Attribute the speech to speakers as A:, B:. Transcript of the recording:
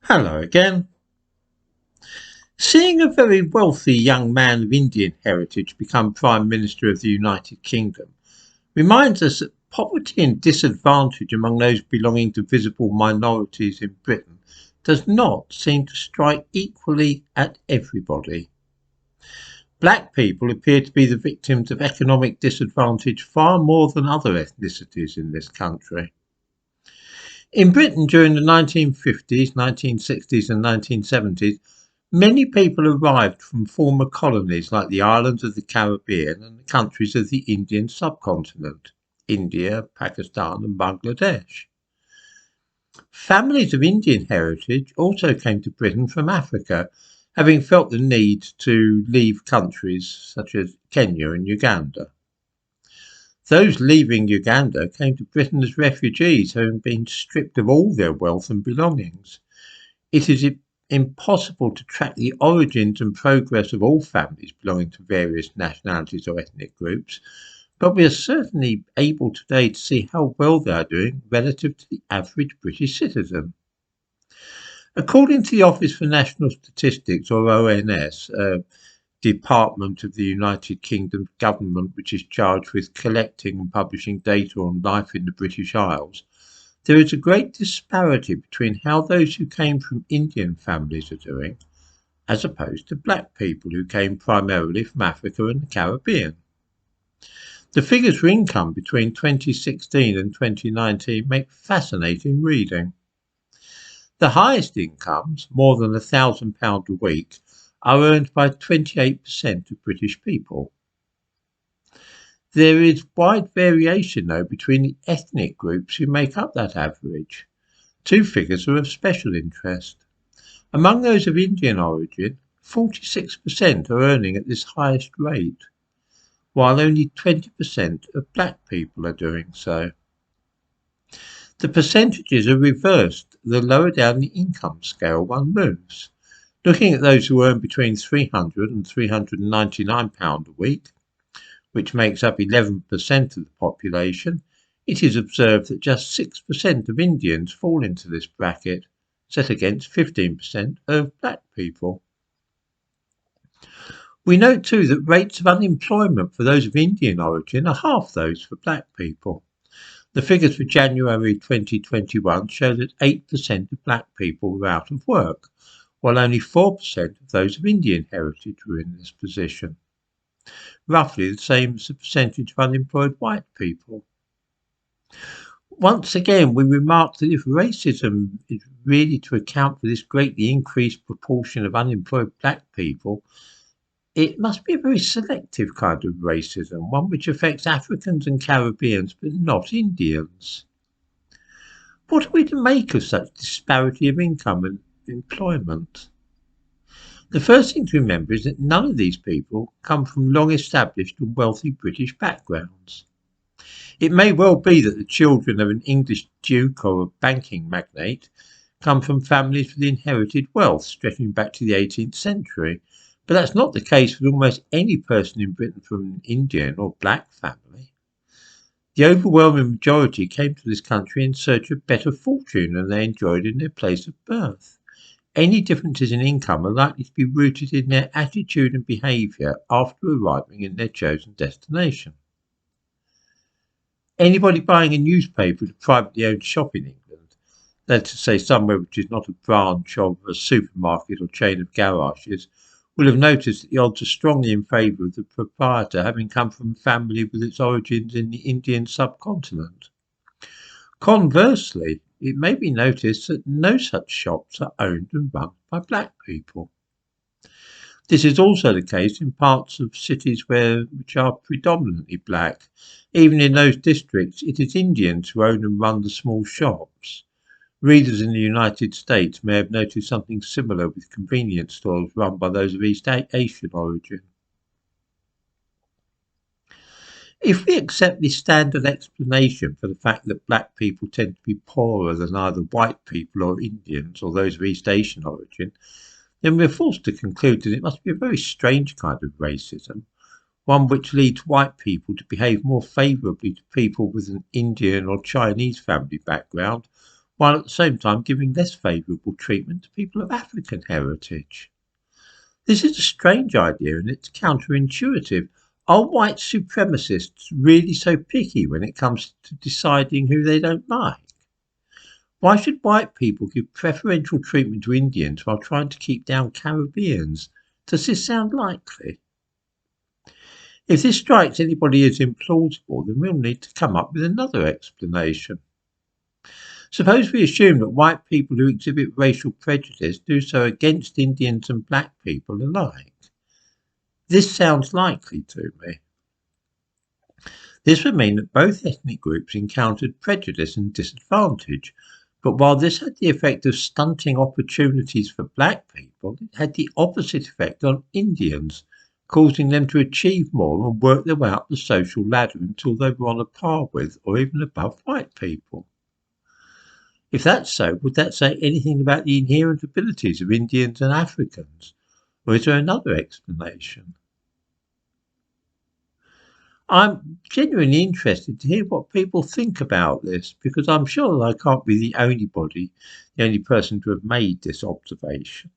A: Hello again. Seeing a very wealthy young man of Indian heritage become Prime Minister of the United Kingdom reminds us that poverty and disadvantage among those belonging to visible minorities in Britain does not seem to strike equally at everybody. Black people appear to be the victims of economic disadvantage far more than other ethnicities in this country. In Britain during the 1950s, 1960s and 1970s, many people arrived from former colonies like the islands of the Caribbean and the countries of the Indian subcontinent, India, Pakistan and Bangladesh. Families of Indian heritage also came to Britain from Africa, having felt the need to leave countries such as Kenya and Uganda. Those leaving Uganda came to Britain as refugees, having been stripped of all their wealth and belongings. It is impossible to track the origins and progress of all families belonging to various nationalities or ethnic groups, but we are certainly able today to see how well they are doing relative to the average British citizen. According to the Office for National Statistics, or ONS, department of the United Kingdom government which is charged with collecting and publishing data on life in the British Isles, there is a great disparity between how those who came from Indian families are doing, as opposed to black people who came primarily from Africa and the Caribbean. The figures for income between 2016 and 2019 make fascinating reading. The highest incomes, more than £1,000 a week, are earned by 28% of British people. There is wide variation, though, between the ethnic groups who make up that average. Two figures are of special interest. Among those of Indian origin, 46% are earning at this highest rate, while only 20% of black people are doing so. The percentages are reversed the lower down the income scale one moves. Looking at those who earn between £300 and £399 a week, which makes up 11% of the population, it is observed that just 6% of Indians fall into this bracket, set against 15% of black people. We note too that rates of unemployment for those of Indian origin are half those for black people. The figures for January 2021 show that 8% of black people were out of work, while only 4% of those of Indian heritage were in this position. Roughly the same as the percentage of unemployed white people. Once again, we remark that if racism is really to account for this greatly increased proportion of unemployed black people, it must be a very selective kind of racism, one which affects Africans and Caribbeans but not Indians. What are we to make of such disparity of income and employment? The first thing to remember is that none of these people come from long established and wealthy British backgrounds. It may well be that the children of an English duke or a banking magnate come from families with inherited wealth stretching back to the 18th century, but that's not the case with almost any person in Britain from an Indian or black family. The overwhelming majority came to this country in search of better fortune than they enjoyed in their place of birth. Any differences in income are likely to be rooted in their attitude and behaviour after arriving in their chosen destination. Anybody buying a newspaper at a privately owned shop in England, that's to say somewhere which is not a branch of a supermarket or chain of garages, will have noticed that the odds are strongly in favour of the proprietor having come from a family with its origins in the Indian subcontinent. Conversely, it may be noticed that no such shops are owned and run by black people. This is also the case in parts of cities which are predominantly black. Even in those districts, it is Indians who own and run the small shops. Readers in the United States may have noticed something similar with convenience stores run by those of East Asian origin. If we accept the standard explanation for the fact that black people tend to be poorer than either white people or Indians or those of East Asian origin, then we're forced to conclude that it must be a very strange kind of racism, one which leads white people to behave more favourably to people with an Indian or Chinese family background, while at the same time giving less favourable treatment to people of African heritage. This is a strange idea and it's counterintuitive. Are white supremacists really so picky when it comes to deciding who they don't like? Why should white people give preferential treatment to Indians while trying to keep down Caribbeans? Does this sound likely? If this strikes anybody as implausible, then we'll need to come up with another explanation. Suppose we assume that white people who exhibit racial prejudice do so against Indians and black people alike. This sounds likely to me. This would mean that both ethnic groups encountered prejudice and disadvantage, but while this had the effect of stunting opportunities for black people, it had the opposite effect on Indians, causing them to achieve more and work their way up the social ladder until they were on a par with or even above white people. If that's so, would that say anything about the inherent abilities of Indians and Africans? Or is there another explanation? I'm genuinely interested to hear what people think about this because I'm sure that I can't be the only person to have made this observation.